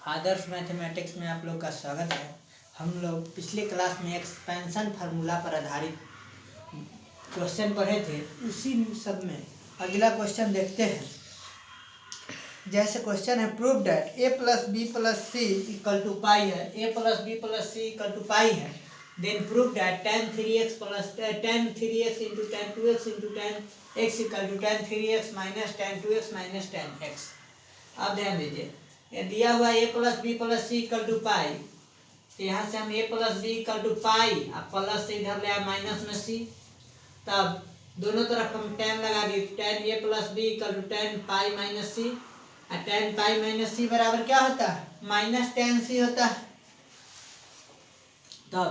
आदर्श mathematics में आप लोग का स्वागत है। हम लोग पिछले क्लास में एक्सपेंशन फार्मूला पर आधारित क्वेश्चन पढ़े थे, उसी सब में अगला क्वेश्चन देखते हैं। जैसे क्वेश्चन है prove that a + b + c = pi है, a + b + c = पाई है, then prove that tan 3x + tan 3x × tan 2x × tan x = tan 3x - tan 2x - tan x। अब ध्यान दीजिए, ये दिया हुआ a + b + c = पाई, तो यहाँ से हम a + b = पाई, अब प्लस से इधर ले आए माइनस में c, तब दोनों तरफ हम tan लगा दिए, tan a + b = tan pi - c, और tan पाई - c बराबर क्या होता है, -tan c होता है। तब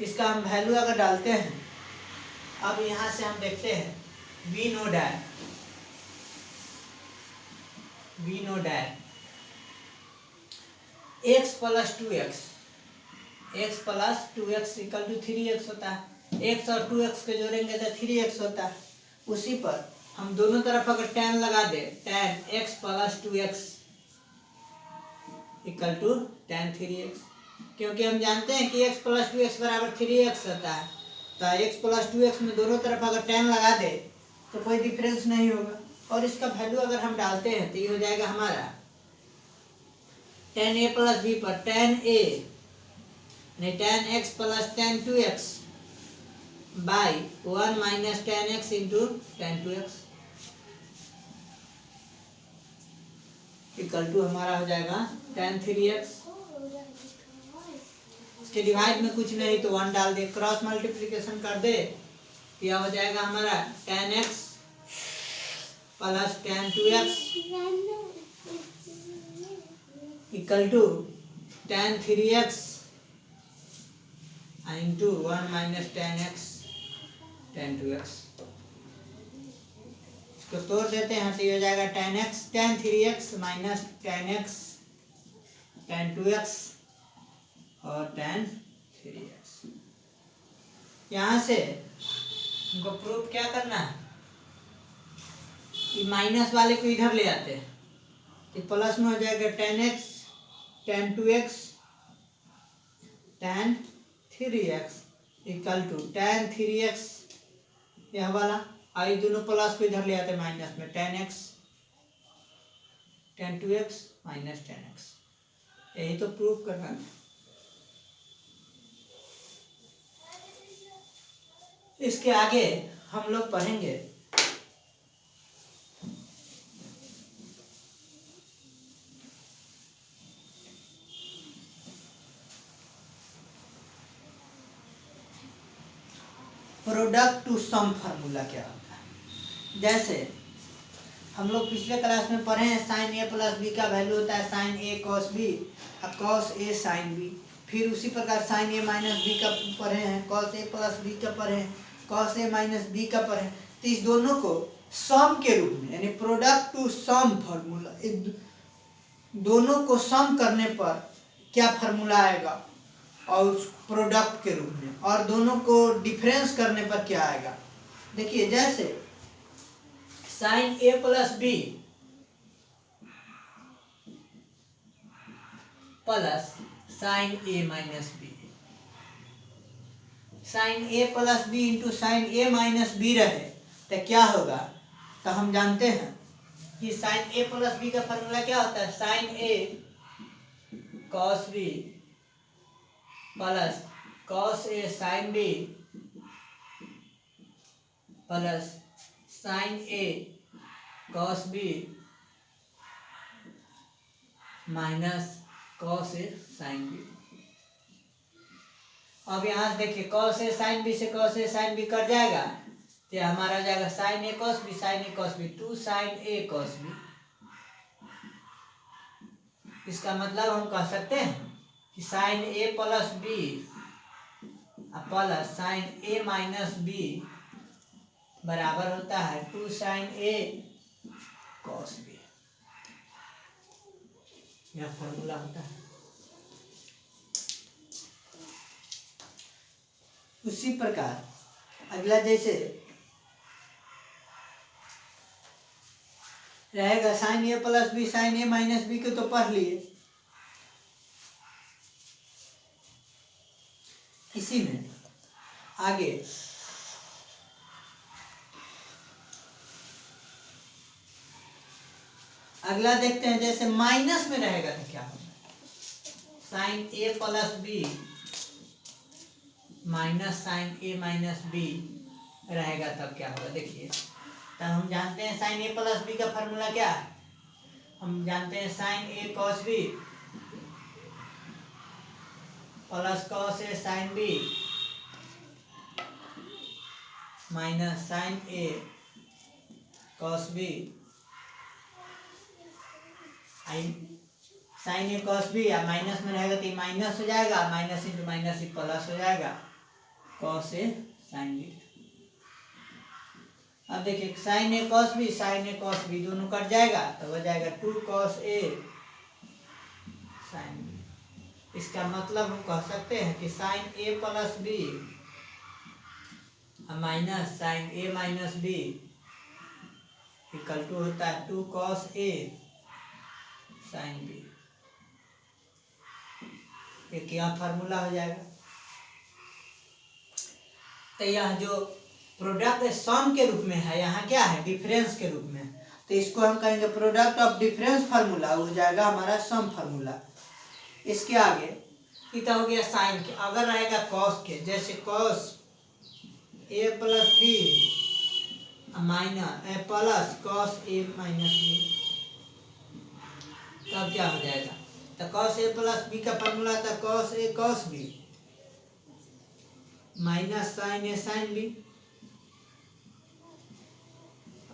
इसका हम वैल्यू अगर डालते हैं, अब यहाँ से हम देखते हैं we know that x + 2x = 3x होता है। x और 2x के जोड़ेंगे तो 3x होता है। उसी पर हम दोनों तरफ अगर tan लगा दे, tan x + 2x = tan 3x, क्योंकि हम जानते हैं कि x + 2x = 3x होता है, तो x + 2x में दोनों तरफ अगर tan लगा दे तो कोई डिफरेंस नहीं होगा। और इसका वैल्यू अगर हम डालते हैं तो ये हो जाएगा हमारा tan a + b पर tan a नहीं tan x + tan 2x by 1 - tan x × tan 2x = हमारा हो जाएगा tan 3x। इसके डिवाइड में कुछ नहीं तो 1 डाल दे, क्रॉस मल्टीप्लिकेशन कर दे, यह हो जाएगा हमारा tan x + tan 2x = tan 3x × 1 - tan x tan 2x। इसको तोड़ देते हैं तो ये हो जाएगा tan 3x - tan x tan 2x और tan 3x। यहाँ से हमको प्रूफ क्या करना है, ये माइनस वाले को इधर ले आते हैं, तो प्लस में हो जाएगा tan x tan 2x tan 3x = tan 3x, यह वाला, और ये दोनों प्लस को इधर ले आते हैं माइनस में, tan x tan 2x - tan x। यही तो प्रूफ करना है। इसके आगे हम लोग पढ़ेंगे प्रोडक्ट टू सम फार्मूला क्या होता है। जैसे हम लोग पिछले क्लास में पढ़े हैं sin a + b का वैल्यू होता है sin a cos b और cos a sin b। फिर उसी प्रकार sin a - b का पढ़े हैं, cos a + b का पढ़े हैं, cos a - b का पढ़े हैं। तो इस दोनों को सम के रूप में, यानी प्रोडक्ट टू सम फार्मूला, दोनों को सम करने पर क्या फार्मूला आएगा और उस प्रोडक्ट के रूप में, और दोनों को डिफरेंस करने पर क्या आएगा। देखिए जैसे sin a + b plus sin a - b, sin a + b × sin a - b रहे तो क्या होगा, तो हम जानते हैं कि sin a + b का फार्मूला क्या होता है, sin a cos b plus cos a sin b plus sin a cos b minus cos a sin b। अब यहाँ से देखिए cos a sin b से cos a sin b cut जाएगा, तो हमारा हो जाएगा sin a cos b sin a cos b 2 sin a cos b। इसका मतलब हम कह सकते हैं कि sin a + b plus sin a - b बराबर होता है 2 sin a cos b। यह फॉर्मूला होता है। उसी प्रकार अगला जैसे रहेगा sin a + b sin a - b को तो पढ़ लिए, इसी में आगे अगला देखते हैं, जैसे माइनस में रहेगा तो क्या होगा, sign A plus B minus sine A minus B रहेगा तब क्या होगा। देखिए तब हम जानते हैं साइन ए प्लस बी का फॉर्मूला क्या है, हम जानते हैं साइन ए कॉस बी प्लस कॉस ए साइन बी माइनस साइन ए कॉस बी साइन ए कॉस बी या माइनस में रहेगा तो ये माइनस हो जाएगा, माइनस इंटू माइनस ही प्लस हो जाएगा, कॉस ए साइन बी। अब देखिए साइन ए कॉस बी दोनों कट जाएगा तो हो जाएगा 2 कॉस ए साइन बी। इसका मतलब हम कह सकते हैं कि sine A plus B minus sine A minus B equal to होता है 2 कॉस ए साइन बी। एक यहाँ फार्मूला हो जाएगा। तो यह जो प्रोडक्ट सम के रूप में है, यहाँ क्या है, डिफरेंस के रूप में, तो इसको हम कहेंगे प्रोडक्ट ऑफ डिफरेंस फार्मूला, हो जाएगा हमारा सम फार्मूला। इसके आगे इतना हो गया साइन के। अगर रहेगा कॉस के, जैसे cos A plus B minus A plus cos A minus B, तब क्या हो जाएगा, तो कॉस ए प्लस बी का फॉर्मूला था cos A cos B minus sine A sine B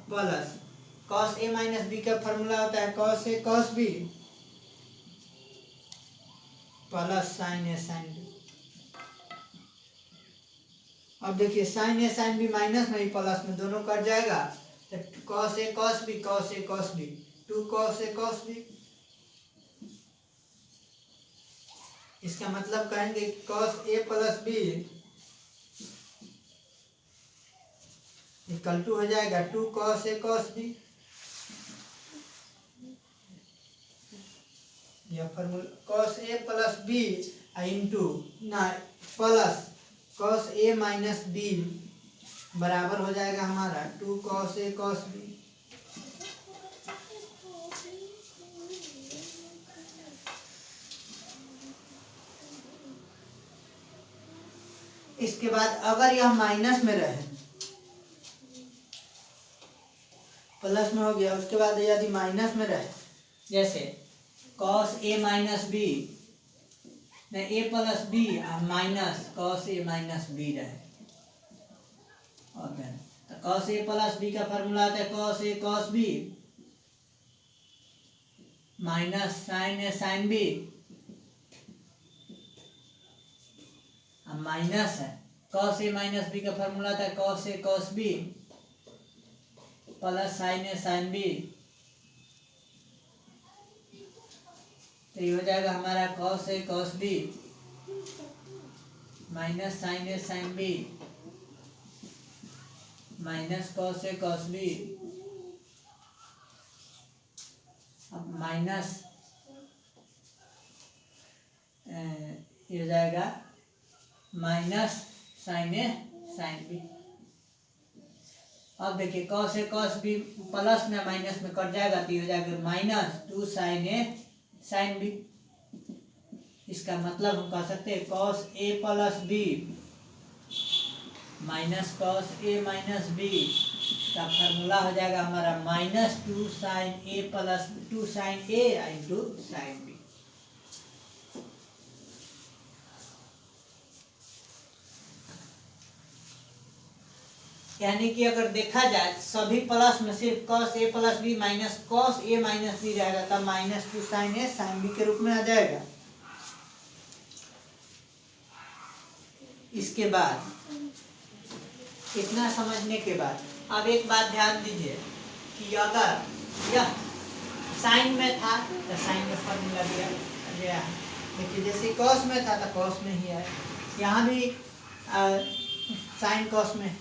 plus cos A minus B का फॉर्मूला होता है cos A cos B plus sine A sine B. अब देखिए साइन ए साइन बी माइनस में ही plus में दोनों कट जाएगा, तो cos A cos B 2 cos A cos B. इसका मतलब कहेंगे cos A plus B equal to हो जाएगा 2 कॉस ए कॉस बी। यह formula cos A plus B into ना plus cos A minus B बराबर हो जाएगा हमारा 2 कॉस ए कॉस बी। इसके बाद अगर यह माइनस में रहे, प्लस में हो गया, उसके बाद यदि माइनस में रहे, जैसे cos A minus B A plus B minus cos A minus B रहे, और तो कॉस ए प्लस बी का फॉर्मूला आता है cos A cos B minus sine A sine B minus है कॉस ए माइनस बी का formula था cos A cos B plus sine A sine B. तो ये हो जाएगा हमारा cos A cos B minus sine A sine B minus cos A cos B, अब minus ये हो जाएगा माइनस साइन ए साइन बी। अब देखिए cos A cos B plus में माइनस में कट जाएगा तो ये हो जाएगा माइनस 2 साइन ए साइन बी। इसका मतलब हम कह सकते हैं cos A plus B minus cos A minus B का फॉर्मूला हो जाएगा हमारा minus 2 sign A plus 2 sign A into sine B. यानी कि अगर देखा जाए सभी प्लस में सिर्फ cos A plus B minus cos A minus B रहेगा तब माइनस 2 साइन ए साइन बी के रूप में आ जाएगा। इसके बाद इतना समझने के बाद अब एक बात ध्यान दीजिए कि अगर यह साइन में था तो साइन में फॉर्मूला गया है, देखिए जैसे कॉस में था तो कॉस में ही है, यहाँ भी साइन कॉस में।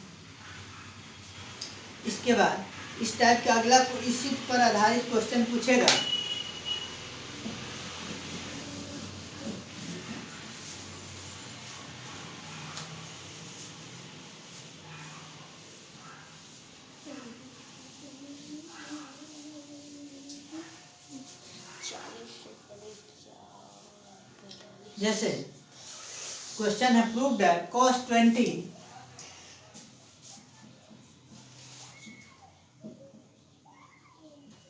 इसके बाद इस टाइप का अगला इसी पर आधारित क्वेश्चन पूछेगा। जैसे क्वेश्चन है prove that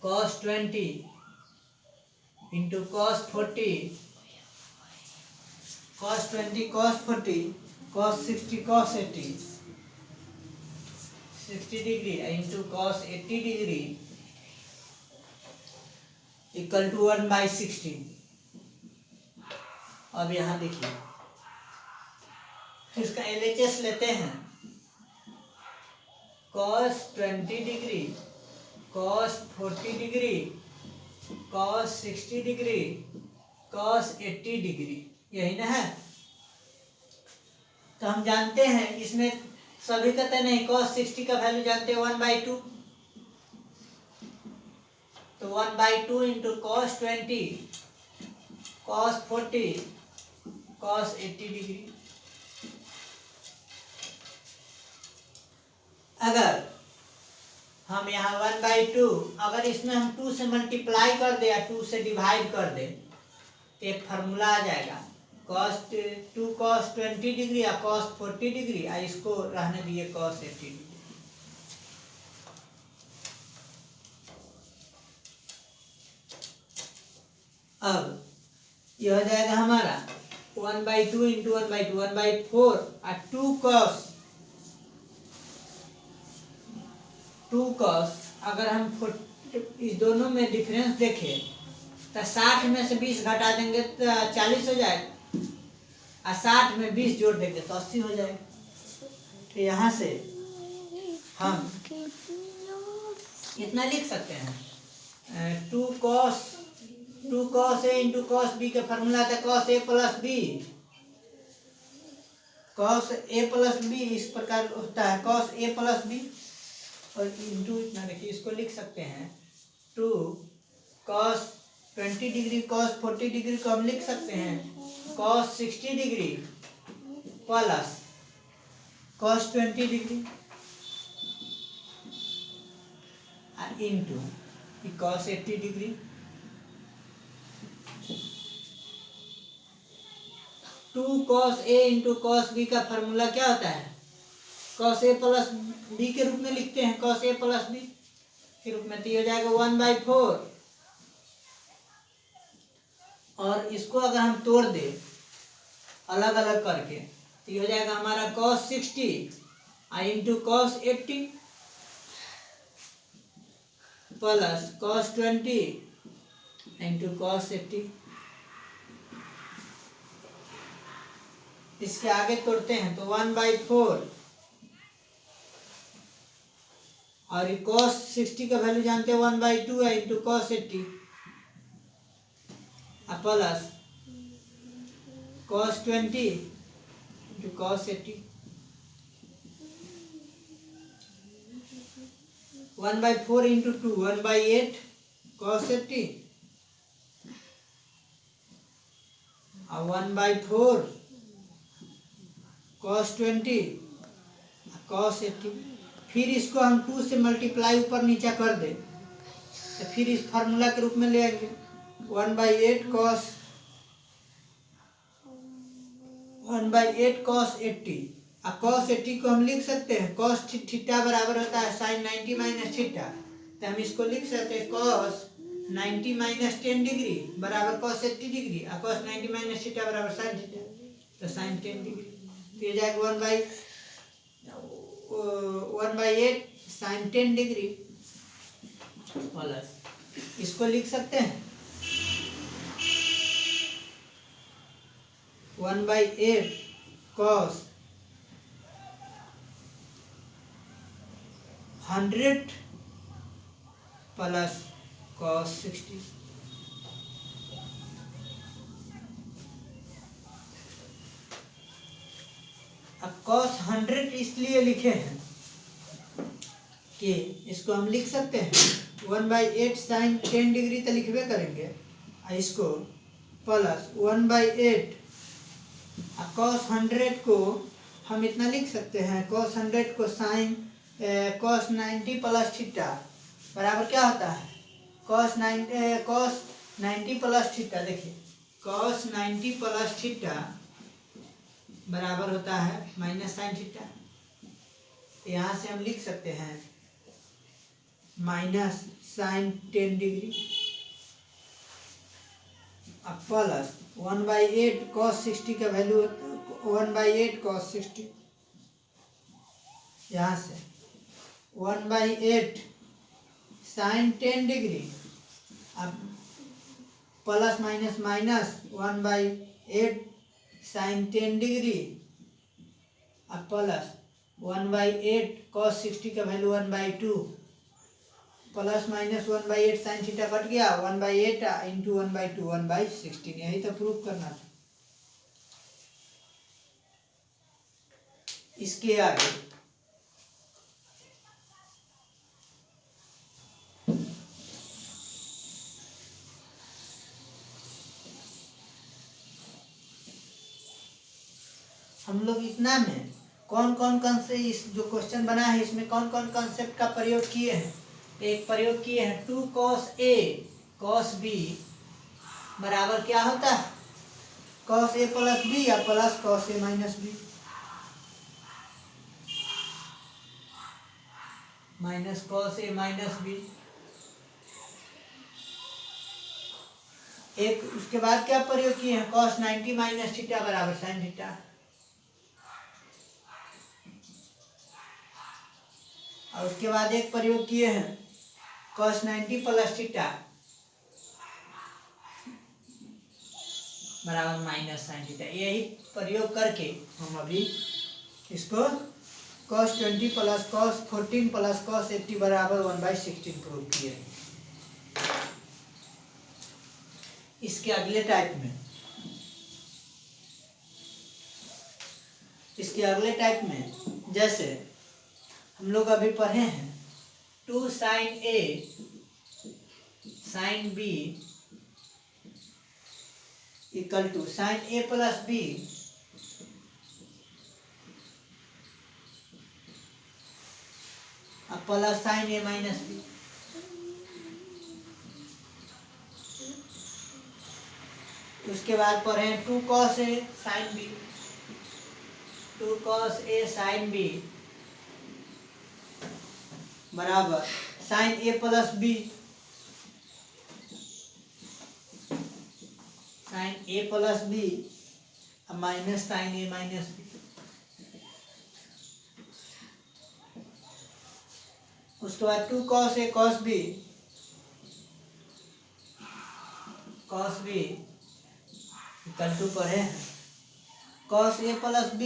cos 20 into cos 40 cos 20 cos 40 cos 60 cos 80 60 degree into cos 80 degree equal to 1/16। अब यहाँ देखिए इसका LHS लेते हैं। cos 20 degree cos 40 degree cos 60 degree cos 80 degree, यही ना है। तो हम जानते हैं इसमें सभी कहते नहीं, cos 60 का वैल्यू जानते हैं 1/2, तो 1/2 into cos 20 cos 40 cos 80 degree. अगर हम यहाँ 1/2 अगर इसमें हम 2 से मल्टीप्लाई कर दे या 2 से डिवाइड कर दे तो एक फार्मूला आ जाएगा cos 20 डिग्री या cos 40 डिग्री, या इसको रहने दिए cos 80 डिग्री। अब यह हो जाएगा हमारा 1/2 इंटू 1/2 1/4 और 2 cos। अगर हम इस दोनों में डिफरेंस देखें तो 60 में से 20 घटा देंगे तो 40 हो जाएगा, और 60 में 20 जोड़ देंगे तो 80 हो जाएगा। तो यहाँ से हम इतना लिख सकते हैं 2 cos A into cos B का फॉर्मूला था cos A plus B। cos A plus B इस प्रकार होता है cos A प्लस B, और इंटू इतना देखिए इसको लिख सकते हैं 2 cos 20 डिग्री cos 40 डिग्री को हम लिख सकते हैं cos 60 degree plus cos 20 degree into cos 80 degree. 2 cos A into cos B का फॉर्मूला क्या होता है, cos A प्लस B के रूप में लिखते हैं, cos A प्लस B के रूप में, तो ये हो जाएगा 1/4। और इसको अगर हम तोड़ दे अलग अलग करके तो ये हो जाएगा हमारा cos 60 into cos 80 plus cos 20 into cos 80। इसके आगे तोड़ते हैं तो 1/4 और cos 60 का वैल्यू जानते हैं 1/2 है into cos 80 plus cos 20 into cos 80। 1/4 into 2 1/8 cos 80 और 1/4 cos 20 cos 80। फिर इसको हम 2 से मल्टीप्लाई ऊपर नीचे कर दे तो फिर इस फार्मूला के रूप में ले आएंगे 1/8 cos 80। अब cos 80 को हम लिख सकते हैं cos थीटा बराबर होता है sin 90 माइनस थीटा, तो हम इसको लिख सकते हैं cos 90 माइनस 10 डिग्री बराबर cos 80 डिग्री, और cos 90 माइनस थीटा बराबर sin थीटा, तो sin 10 डिग्री। तो ये जाएगा 1/8 sin 10 डिग्री प्लस इसको लिख सकते हैं 1/8 cos 100 प्लस cos 60। अब cos 100 इसलिए लिखे हैं कि इसको हम लिख सकते हैं 1/8 sin 10 डिग्री तो लिखबे करेंगे, इसको प्लस 1/8 cos 100 को हम इतना लिख सकते हैं cos 100 को sin cos 90 प्लस थीटा बराबर क्या होता है cos 90 प्लस थीटा। देखिए cos 90 प्लस थीटा बराबर होता है माइनस साइन थीटा। यहाँ से हम लिख सकते हैं माइनस साइन 10 डिग्री अब प्लस 1/8 cos 60 का वैल्यू 1/8 cos 60, यहाँ से 1/8 साइन 10 डिग्री अब plus minus minus 1/8 sine 10 degree अब प्लस 1/8 cos 60 का value 1/2 plus minus 1/8 sine theta cut गया 1/8 इंटू 1/2 1/16। यही तो प्रूफ करना था। इसके आगे हम लोग इतना में कौन कौन से इस जो क्वेश्चन बना है इसमें कौन कौन कॉन्सेप्ट का प्रयोग किए हैं। एक प्रयोग किए हैं 2 cos A cos B बराबर क्या होता है cos A प्लस B या plus cos A minus B minus cos A minus B। एक उसके बाद क्या प्रयोग किए हैं cos 90 माइनस थीटा बराबर साइन थीटा। और उसके बाद एक प्रयोग किए हैं cos 90 प्लस थीटा बराबर माइनस साइन थीटा। यही प्रयोग करके हम अभी इसको cos 20 plus cos 14 plus cos 80 बराबर 1/16 प्रूव किए। इसके अगले टाइप में जैसे हम लोग अभी पढ़े हैं 2 sin A sin B equal to sin A plus B अब plus sin A minus B। उसके बाद पढ़े 2 cos A sin B 2 cos A sin B बराबर sin A plus B sin A plus B अब minus sin A minus B। उसके बाद 2 cos A cos B equal to पढ़े हैं cos A plus B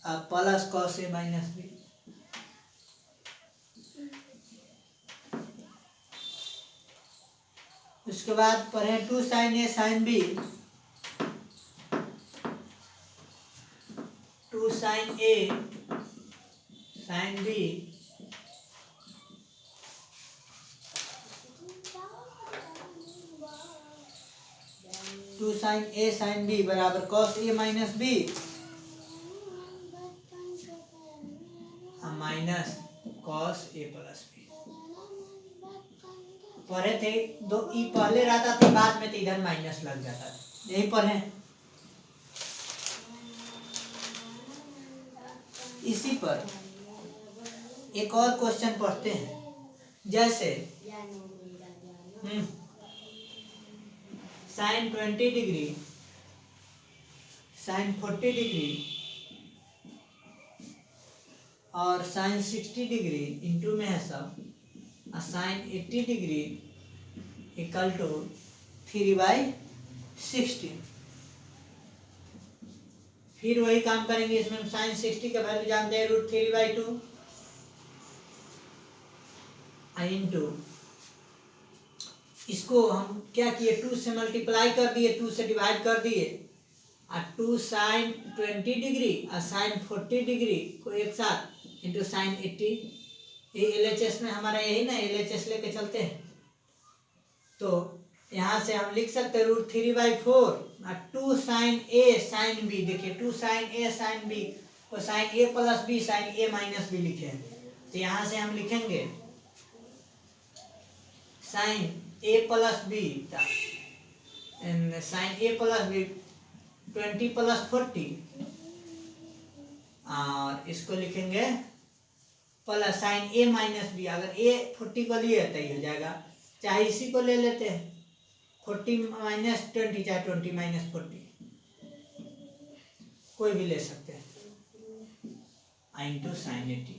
अब plus cos A minus B। उसके बाद पढ़े 2 sin A sin B 2 sin A sin B 2 sin A sin B बराबर cos A minus B minus cos A plus B। पढ़े थे दो ई पहले रहता था बाद में तो इधर माइनस लग जाता था। यही पढ़े इसी पर एक और क्वेश्चन पढ़ते हैं जैसे sin 20 डिग्री sin 40 डिग्री और sin 60 डिग्री इंटू में है सब sin 80 डिग्री इक्वल टू 3/16। फिर वही काम करेंगे इसमें sin 60 का वैल्यू जानते हैं √3/2 इंटू इसको हम क्या किए 2 से मल्टीप्लाई कर दिए 2 से डिवाइड कर दिए और 2 sin 20 डिग्री और sin 40 डिग्री को एक साथ इंटू sin 80। ये LHS में हमारा यही ना LHS लेके चलते हैं तो यहाँ से हम लिख सकते हैं √3/4 और 2 sin A sin B। देखिए 2 sin A sin B को sin A plus B sin A minus B लिखे हैं तो यहाँ से हम लिखेंगे sign A plus B sign A plus B 20 plus 40, और इसको लिखेंगे plus sine A minus B. अगर ए 40 को लिए तो ये हो जाएगा, चाहे इसी को ले लेते हैं 40 माइनस 20, चाहे 20 माइनस 40, कोई भी ले सकते हैं, इंटू साइन 80।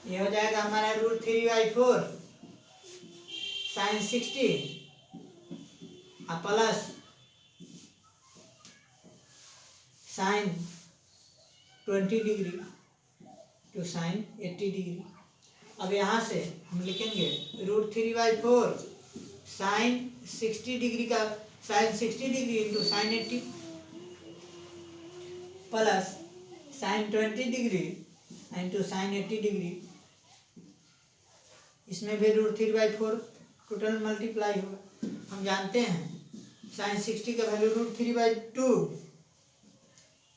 ये हो जाएगा हमारा √3/4 sine 60 plus sine 20 degree two sine 80 degree. अब यहाँ से हम लिखेंगे √3/4 साइन 60 डिग्री का sine 60 degree into sine 80 plus sine 20 degree into sine 80 degree. इसमें भी √3/4 टोटल मल्टीप्लाई होगा। हम जानते हैं साइन 60 का वैल्यू √3/2,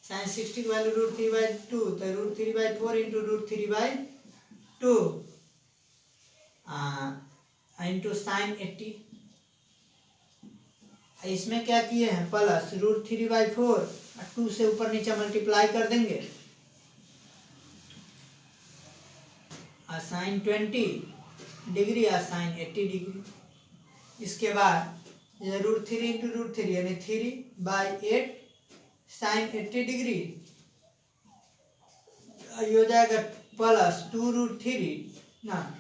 साइन 60 का वैल्यू √3/2, तो √3/4 इंटू √3/2 इंटू साइन 80। इसमें क्या किए हैं, प्लस √3/4 2 से ऊपर नीचे मल्टीप्लाई कर देंगे, साइन 20 डिग्री और साइन 80 डिग्री। इसके बाद ये √3 इंटू √3 यानी 3/8 साइन 80 डिग्री, ये हो जाएगा प्लस 2√3 ना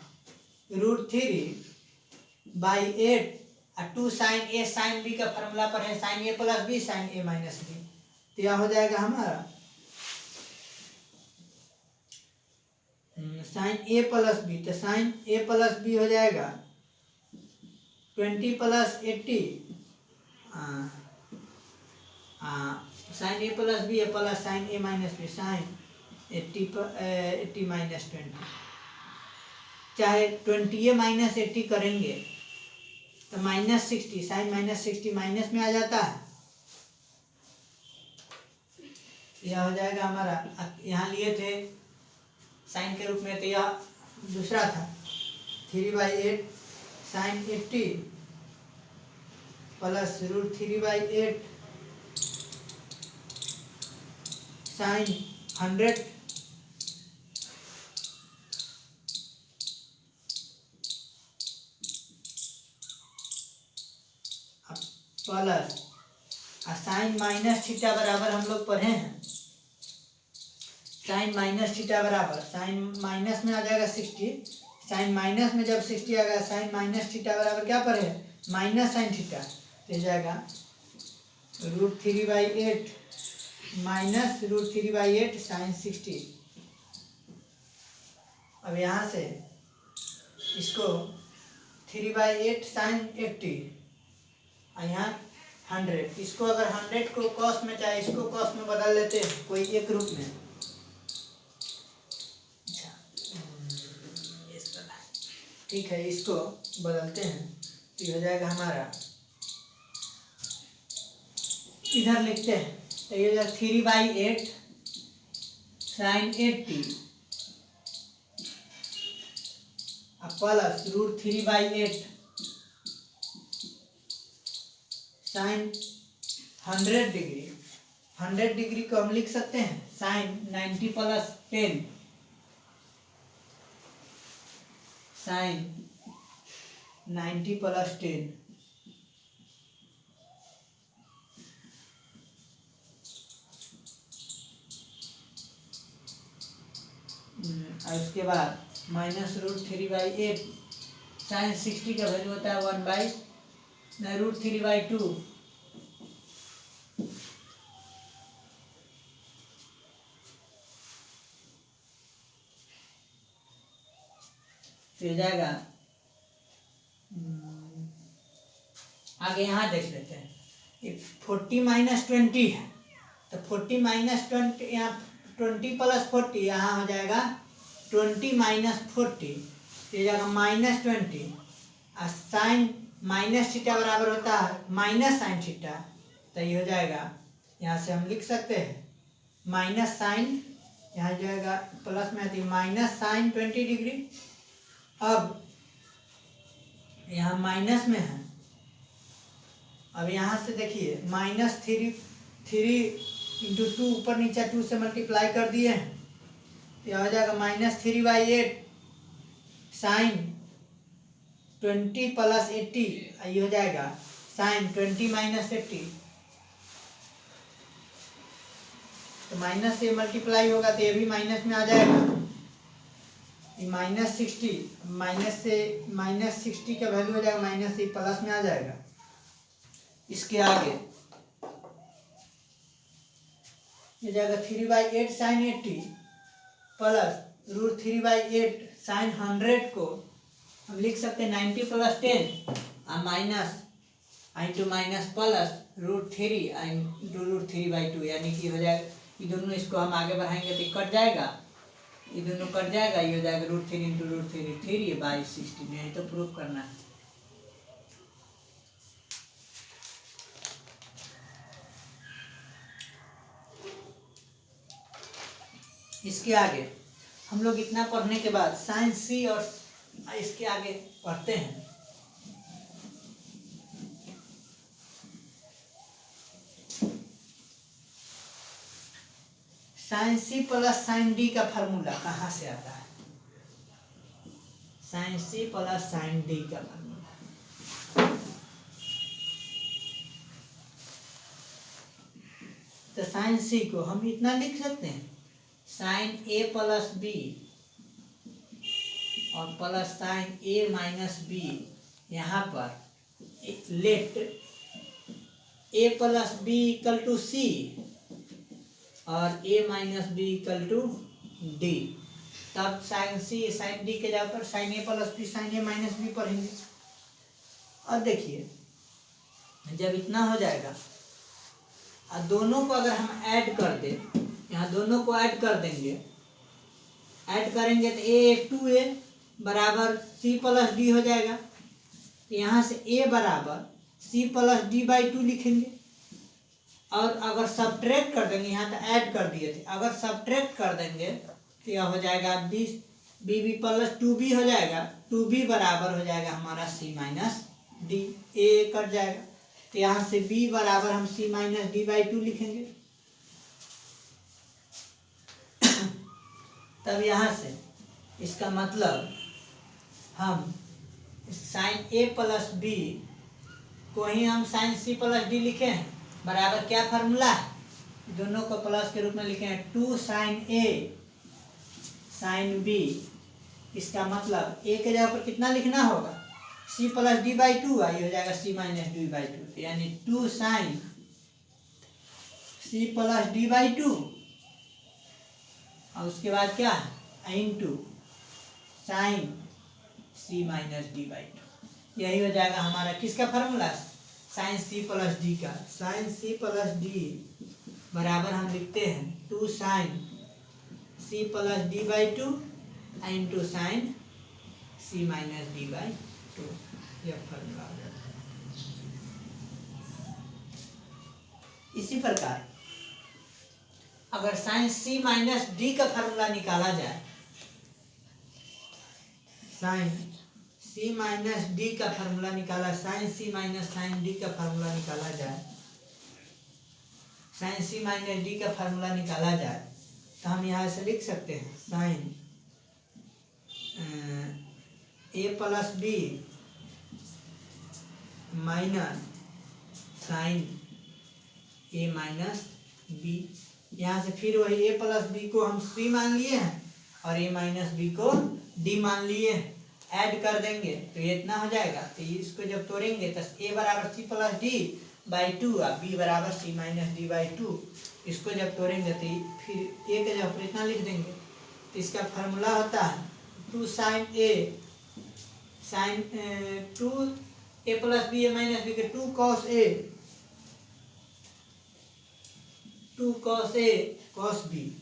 √3/8 और 2 साइन ए साइन बी का फॉर्मूला पर है sign A plus B sign A minus B. तो यह हो जाएगा हमारा साइन ए प्लस बी, तो साइन ए प्लस बी हो जाएगा 20 plus 80 sign A plus B plus sine A minus B sign 80 minus 20, चाहे 20 माइनस 80 करेंगे तो -60 साइन -60 माइनस में आ जाता है। यह हो जाएगा हमारा, यहाँ लिए थे साइन के रूप में, तो यह दूसरा था 3/8 sine 80 plus √3/8 sine 100 plus sine minus theta बराबर हम लोग पढ़े हैं, साइन माइनस थीटा बराबर साइन माइनस में आ जाएगा 60, साइन माइनस में जब 60 आ गया साइन माइनस थीटा बराबर क्या पढ़े, माइनस साइन थीटा, तो जाएगा √3/8 माइनस √3/8 साइन 60। अब यहाँ से इसको 3/8 साइन 80 और यहाँ 100, इसको अगर 100 को कॉस में चाहे इसको कॉस में बदल लेते हैं कोई एक रूप में, ठीक है, इसको बदलते हैं तो ये हो जाएगा हमारा, इधर लिखते हैं तो ये हो जाएगा 3/8 sine 80 plus √3/8 sine 100 degree. 100 degree को हम लिख सकते हैं साइन 90 प्लस 10 साइन 90 प्लस 10, और उसके बाद माइनस √3/8 साइन 60 का वैल्यू होता है 1/√3/2 हो जाएगा। आगे यहाँ देख लेते हैं, ये 40 माइनस 20 है, तो 40 माइनस 20 यहाँ 20 प्लस 40 यहाँ हो जाएगा 20 माइनस 40, ये जाएगा -20 और साइन माइनस थीटा बराबर होता है माइनस साइन थीटा, तो ये हो जाएगा, यहाँ से हम लिख सकते हैं माइनस साइन, यहाँ जाएगा प्लस में आती है माइनस साइन 20 डिग्री। अब यहाँ माइनस में है। अब यहाँ से देखिए -3 इंटू 2 ऊपर नीचे 2 से मल्टीप्लाई कर दिए हैं, यह हो जाएगा -3/8 साइन 20 प्लस 80, ये हो जाएगा साइन 20 माइनस 80। तो माइनस से मल्टीप्लाई होगा तो ये भी माइनस में आ जाएगा, ये -60, माइनस से -60 का वैल्यू हो जाएगा माइनस से प्लस में आ जाएगा। इसके आगे ये जाएगा 3/8 साइन 80 प्लस √3/8 साइन 100 को हम लिख सकते हैं 90 प्लस 10 और minus into minus plus √3 into √3/2, यानी कि हो जाएगा ये दोनों, इसको हम आगे बढ़ाएंगे तो कट जाएगा, ये दोनों कट जाएगा, ये हो जाएगा √3 इंटू √3 3/60 में, यही तो प्रूफ करना है। इसके आगे हम लोग इतना पढ़ने के बाद साइन सी और इसके आगे पढ़ते हैं। Sine C plus sine D का फार्मूला कहाँ से आता है? Sine C plus sine D का फार्मूला, तो साइन सी को हम इतना लिख सकते हैं, साइन ए प्लस बी और plus sine A minus B. यहाँ पर let A plus B equal to C और A minus B equal to D, तब साइन सी साइन डी के जगह पर sine A plus B sign A minus B पढ़ेंगे। और देखिए जब इतना हो जाएगा और दोनों को अगर हम ऐड कर दें, यहाँ दोनों को ऐड कर देंगे, ऐड करेंगे तो ए 2a बराबर सी प्लस डी हो जाएगा। तो यहाँ से a बराबर सी प्लस डी/2 लिखेंगे। और अगर सब्ट्रैक्ट कर देंगे, यहाँ तो ऐड कर दिए थे, अगर सब्ट्रैक्ट कर देंगे तो यह हो जाएगा बी प्लस 2b हो जाएगा, 2b बराबर हो जाएगा हमारा c माइनस डी, ए कट जाएगा। तो यहाँ से b बराबर हम c माइनस डी/2 लिखेंगे। तब यहाँ से इसका मतलब हम साइन ए प्लस बी को ही हम साइन सी प्लस डी लिखे हैं, बराबर क्या फार्मूला है, दोनों को प्लस के रूप में लिखे हैं 2 साइन ए साइन बी। इसका मतलब ए के जगह पर कितना लिखना होगा, सी प्लस डी/2, ये हो जाएगा सी माइनस डी/2, यानी 2 साइन सी प्लस डी/2 और उसके बाद क्या इंटू साइन सी माइनस डी/2। यही हो जाएगा हमारा किसका formula, sine C plus D का। साइन सी प्लस डी बराबर हम लिखते हैं 2 साइन सी प्लस डी/2 इंटू साइन सी माइनस डी/2, यह फार्मूला हो जाता है। इसी प्रकार अगर साइन सी माइनस डी का फार्मूला निकाला जाए, साइन सी माइनस डी का फार्मूला निकाला, sine C minus sine D का फार्मूला निकाला जाए, साइन सी माइनस डी का फार्मूला निकाला जाए तो हम यहाँ से लिख सकते हैं sine A plus B minus sine A minus B. यहाँ से फिर वही ए प्लस बी को हम सी मान लिए हैं और ए माइनस बी को डी मान लिए हैं, ऐड कर देंगे तो ये इतना हो जाएगा। तो इसको जब तोड़ेंगे तो ए बराबर सी प्लस डी/2 और बी बराबर सी माइनस डी/2, इसको जब तोड़ेंगे तो फिर ए के जगह पर इतना लिख देंगे। तो इसका फार्मूला होता है 2 साइन ए साइन 2 ए प्लस बी ए माइनस बी के 2 cos A, 2 cos A cos B.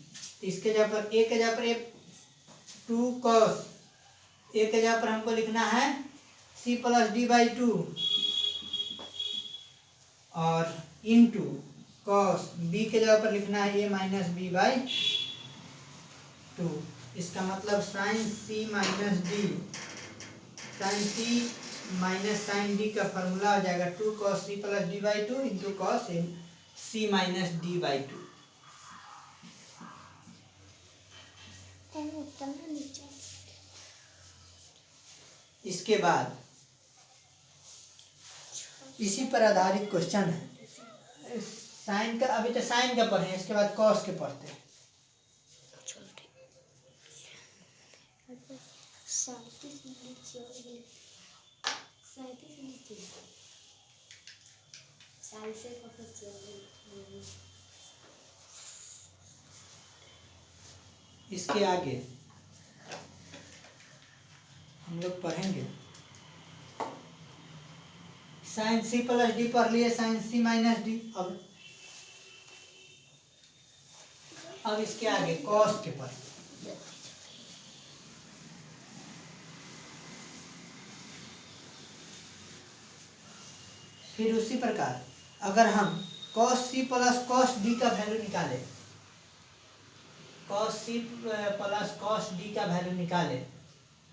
इसके जगह पर ए के जगह पर 2 कॉस ए के जगह पर हमको लिखना है सी प्लस डी/2 और इंटू कॉस बी के जगह पर लिखना है ए माइनस बी/2। इसका मतलब sine C minus D, sine C minus sine D का फॉर्मूला हो जाएगा 2 cos c plus D by two into cos C minus D by two. इसके बाद इसी पर आधारित क्वेश्चन है। साइन का अभी तो साइन का पढ़े, इसके बाद कॉस के पढ़ते हैं। इसके आगे हम लोग पढ़ेंगे साइन सी प्लस डी पढ़ लिए, साइन सी माइनस डी। अब इसके आगे कॉस के पढ़। फिर उसी प्रकार अगर हम cos c plus cos d का वैल्यू निकालें, cos c plus cos d का वैल्यू निकालें